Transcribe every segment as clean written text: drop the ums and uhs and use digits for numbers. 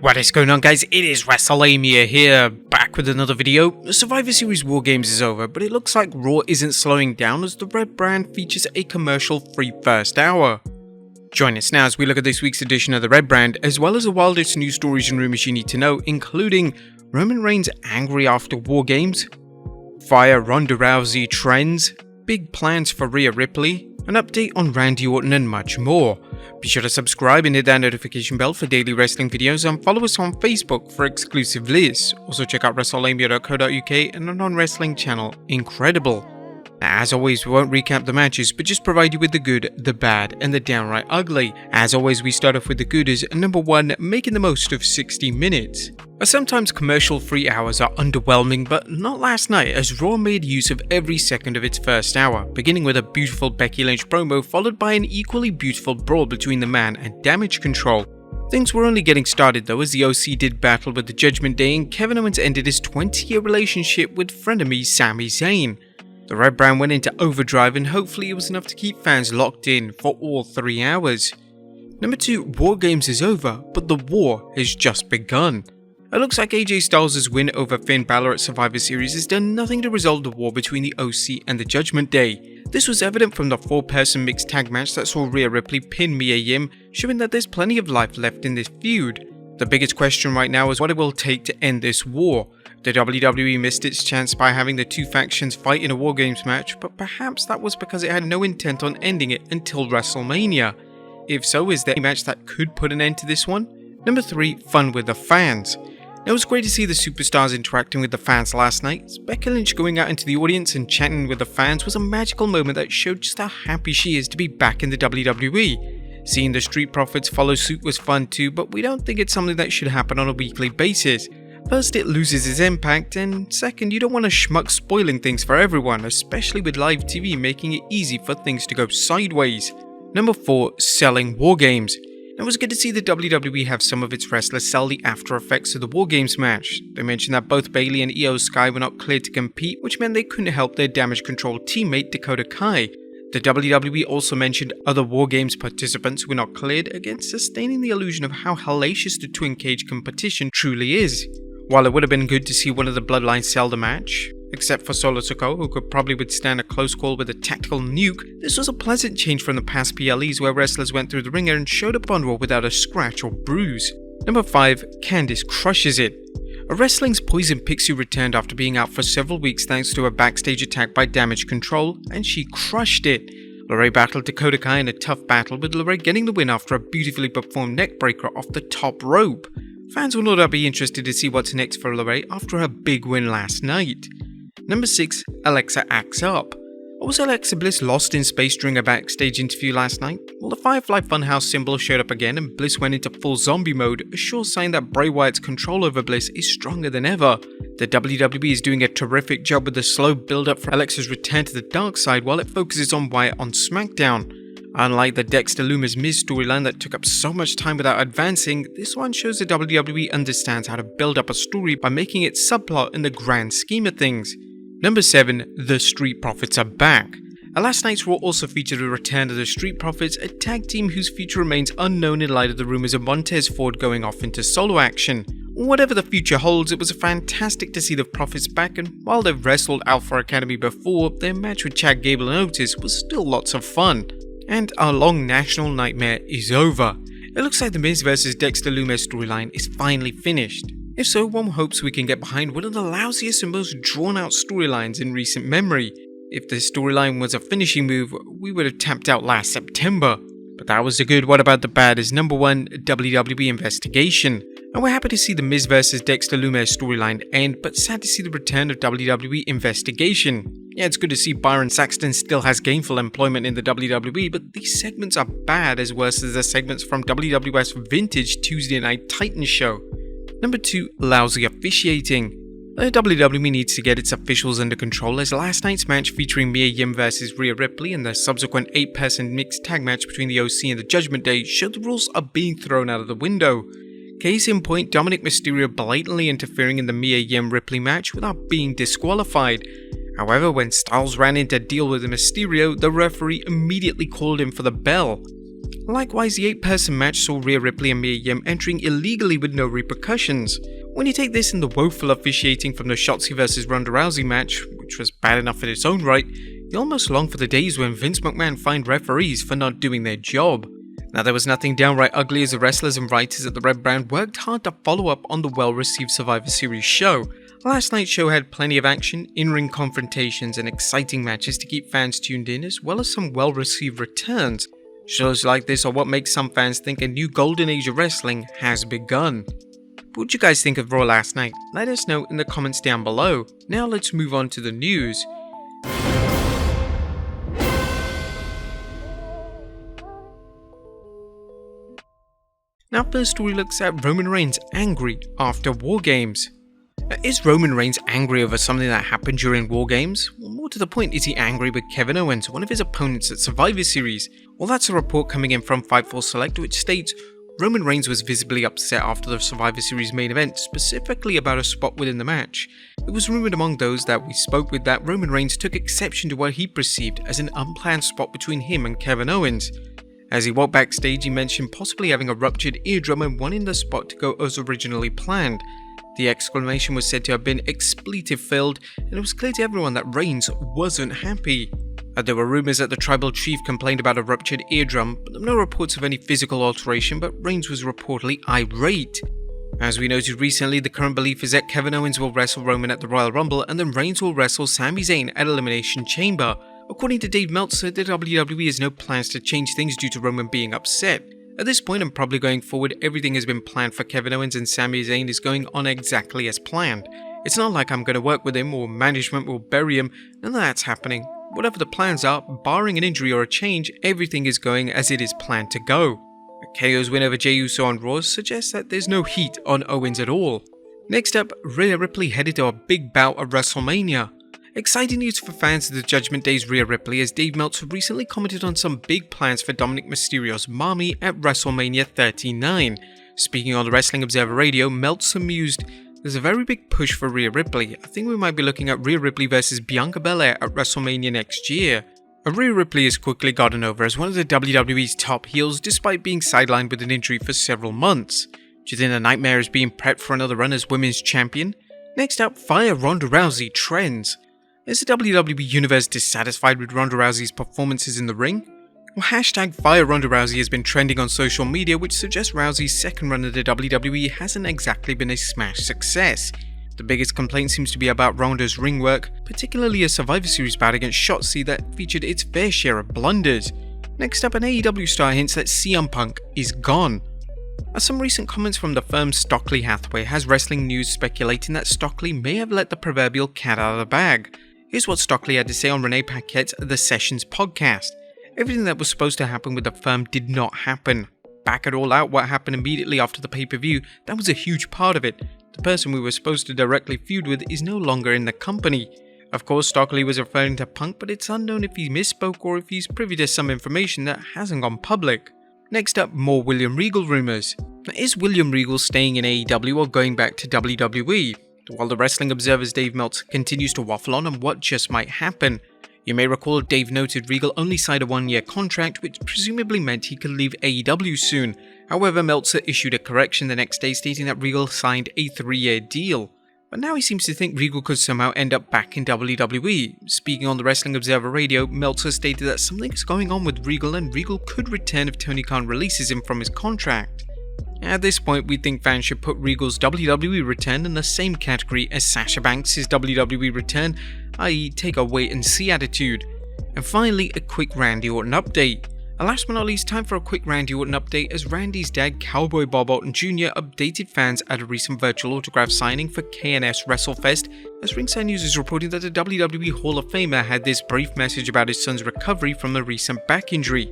What is going on, guys? It is Wrestlelamia here, back with another video. The Survivor Series Wargames is over, but it looks like Raw isn't slowing down as the red brand features a commercial-free first hour. Join us now as we look at this week's edition of the red brand, as well as the wildest news stories and rumors you need to know, including Roman Reigns angry after Wargames, fire Ronda Rousey trends, big plans for Rhea Ripley, an update on Randy Orton and much more. Be sure to subscribe and hit that notification bell for daily wrestling videos and follow us on Facebook for exclusive lists. Also check out WrestleLamia.co.uk and our non-wrestling channel, Incredible. Now, as always, we won't recap the matches, but just provide you with the good, the bad, and the downright ugly. As always, we start off with the good as number 1, making the most of 60 minutes. Sometimes commercial-free hours are underwhelming, but not last night, as Raw made use of every second of its first hour, beginning with a beautiful Becky Lynch promo followed by an equally beautiful brawl between the Man and Damage Control. Things were only getting started though, as the OC did battle with the Judgment Day and Kevin Owens ended his 20-year relationship with frenemy Sami Zayn. The red brand went into overdrive and hopefully it was enough to keep fans locked in for all 3 hours. Number 2, Wargames is over, but the war has just begun. It looks like AJ Styles' win over Finn Balor at Survivor Series has done nothing to resolve the war between the OC and the Judgment Day. This was evident from the 4-person mixed tag match that saw Rhea Ripley pin Mia Yim, showing that there's plenty of life left in this feud. The biggest question right now is what it will take to end this war. The WWE missed its chance by having the two factions fight in a Wargames match, but perhaps that was because it had no intent on ending it until WrestleMania. If so, is there a match that could put an end to this one? Number 3, fun with the fans. It was great to see the superstars interacting with the fans last night. Becky Lynch going out into the audience and chatting with the fans was a magical moment that showed just how happy she is to be back in the WWE. Seeing the Street Profits follow suit was fun too, but we don't think it's something that should happen on a weekly basis. First, it loses its impact, and second, you don't want a schmuck spoiling things for everyone, especially with live TV making it easy for things to go sideways. Number 4, selling Wargames. It was good to see the WWE have some of its wrestlers sell the after effects of the Wargames match. They mentioned that both Bayley and Io Sky were not cleared to compete, which meant they couldn't help their Damage Control teammate Dakota Kai. The WWE also mentioned other Wargames participants who were not cleared, again sustaining the illusion of how hellacious the twin cage competition truly is. While it would have been good to see one of the Bloodlines sell the match, except for Solo Sikoa, who could probably withstand a close call with a tactical nuke, this was a pleasant change from the past PLEs where wrestlers went through the ringer and showed up on Raw without a scratch or bruise. Number 5, Candice crushes it. A Wrestling's Poison Pixie returned after being out for several weeks thanks to a backstage attack by Damage Control, and she crushed it. LeRae battled Dakota Kai in a tough battle, with LeRae getting the win after a beautifully performed neckbreaker off the top rope. Fans will no doubt be interested to see what's next for LeRae after her big win last night. Number 6, Alexa acts up. Or was Alexa Bliss lost in space during a backstage interview last night? Well, the Firefly Funhouse symbol showed up again and Bliss went into full zombie mode, a sure sign that Bray Wyatt's control over Bliss is stronger than ever. The WWE is doing a terrific job with the slow build-up for Alexa's return to the dark side while it focuses on Wyatt on SmackDown. Unlike the Dexter Lumis Miz storyline that took up so much time without advancing, this one shows the WWE understands how to build up a story by making it subplot in the grand scheme of things. Number 7, the Street Profits are back. Last night's Raw also featured a return of the Street Profits, a tag team whose future remains unknown in light of the rumors of Montez Ford going off into solo action. Whatever the future holds, it was fantastic to see the Profits back, and while they've wrestled Alpha Academy before, their match with Chad Gable and Otis was still lots of fun. And our long national nightmare is over. It looks like the Miz vs Dexter Lumis storyline is finally finished. If so, one hopes we can get behind one of the lousiest and most drawn out storylines in recent memory. If this storyline was a finishing move, we would have tapped out last September. But that was the good. What about the bad is number 1, WWE investigation. And we're happy to see the Miz vs Dexter Lumis storyline end, but sad to see the return of WWE investigation. Yeah, it's good to see Byron Saxton still has gainful employment in the WWE, but these segments are bad as worse as the segments from WWF's vintage Tuesday Night Titans show. Number 2, lousy officiating. The WWE needs to get its officials under control, as last night's match featuring Mia Yim vs Rhea Ripley and the subsequent 8-person mixed tag match between the OC and the Judgment Day showed the rules are being thrown out of the window. Case in point, Dominic Mysterio blatantly interfering in the Mia Yim Ripley match without being disqualified. However, when Styles ran in to deal with Mysterio, the referee immediately called him for the bell. Likewise, the 8-person match saw Rhea Ripley and Mia Yim entering illegally with no repercussions. When you take this and the woeful officiating from the Shotzi vs Ronda Rousey match, which was bad enough in its own right, you almost long for the days when Vince McMahon fined referees for not doing their job. Now, there was nothing downright ugly as the wrestlers and writers at the Red Brand worked hard to follow up on the well-received Survivor Series show. Last night's show had plenty of action, in-ring confrontations and exciting matches to keep fans tuned in, as well as some well-received returns. Shows like this are what makes some fans think a new golden age of wrestling has begun. What did you guys think of Raw last night? Let us know in the comments down below. Now let's move on to the news. Now, first story looks at Roman Reigns angry after Wargames. Is Roman Reigns angry over something that happened during Wargames? Well, more to the point, is he angry with Kevin Owens, one of his opponents at Survivor Series? Well, that's a report coming in from Fightful Select, which states Roman Reigns was visibly upset after the Survivor Series main event, specifically about a spot within the match. It was rumoured among those that we spoke with that Roman Reigns took exception to what he perceived as an unplanned spot between him and Kevin Owens. As he walked backstage, he mentioned possibly having a ruptured eardrum and wanting the spot to go as originally planned. The exclamation was said to have been expletive-filled, and it was clear to everyone that Reigns wasn't happy. There were rumours that the tribal chief complained about a ruptured eardrum, but there were no reports of any physical alteration, but Reigns was reportedly irate. As we noted recently, the current belief is that Kevin Owens will wrestle Roman at the Royal Rumble, and then Reigns will wrestle Sami Zayn at Elimination Chamber. According to Dave Meltzer, the WWE has no plans to change things due to Roman being upset. At this point, and probably going forward, everything has been planned for Kevin Owens, and Sami Zayn is going on exactly as planned. It's not like I'm going to work with him or management will bury him, none of that's happening. Whatever the plans are, barring an injury or a change, everything is going as it is planned to go. KO's win over Jey Uso on Raw suggests that there's no heat on Owens at all. Next up, Rhea Ripley headed to a big bout at WrestleMania. Exciting news for fans of the Judgment Day's Rhea Ripley, as Dave Meltzer recently commented on some big plans for Dominic Mysterio's mommy at WrestleMania 39. Speaking on the Wrestling Observer Radio, Meltzer mused, "There's a very big push for Rhea Ripley. I think we might be looking at Rhea Ripley versus Bianca Belair at WrestleMania next year." Rhea Ripley has quickly gotten over as one of the WWE's top heels despite being sidelined with an injury for several months. Do you think the nightmare is being prepped for another run as women's champion? Next up, Fire Ronda Rousey trends. Is the WWE Universe dissatisfied with Ronda Rousey's performances in the ring? Well, hashtag Fire Ronda Rousey has been trending on social media, which suggests Rousey's second run at the WWE hasn't exactly been a smash success. The biggest complaint seems to be about Ronda's ring work, particularly a Survivor Series bout against Shotzi that featured its fair share of blunders. Next up, an AEW star hints that CM Punk is gone. Some recent comments from the firm Stockley Hathaway has Wrestling News speculating that Stockley may have let the proverbial cat out of the bag. Here's what Stockley had to say on Renee Paquette's The Sessions podcast. Everything that was supposed to happen with the firm did not happen. Back it all out, what happened immediately after the pay-per-view, that was a huge part of it. The person we were supposed to directly feud with is no longer in the company. Of course, Stockley was referring to Punk, but it's unknown if he misspoke or if he's privy to some information that hasn't gone public. Next up, more William Regal rumours. Is William Regal staying in AEW or going back to WWE? While the Wrestling Observer's Dave Meltzer continues to waffle on what just might happen. You may recall Dave noted Regal only signed a one-year contract, which presumably meant he could leave AEW soon. However, Meltzer issued a correction the next day stating that Regal signed a 3-year deal. But now he seems to think Regal could somehow end up back in WWE. Speaking on the Wrestling Observer Radio, Meltzer stated that something is going on with Regal and Regal could return if Tony Khan releases him from his contract. At this point, we think fans should put Regal's WWE return in the same category as Sasha Banks' WWE return, i.e. take a wait-and-see attitude. And finally, a quick Randy Orton update. Last but not least, time for a quick Randy Orton update as Randy's dad, Cowboy Bob Orton Jr. updated fans at a recent virtual autograph signing for KNS WrestleFest, as Ringside News is reporting that the WWE Hall of Famer had this brief message about his son's recovery from the recent back injury.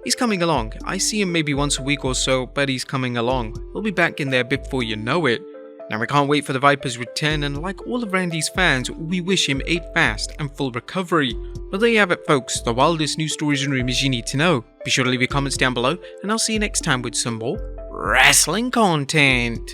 He's coming along. I see him maybe once a week or so, but he's coming along. He'll be back in there before you know it. Now we can't wait for the Viper's return, and like all of Randy's fans, we wish him a fast and full recovery. But there you have it folks, the wildest news stories and rumors you need to know. Be sure to leave your comments down below, and I'll see you next time with some more wrestling content.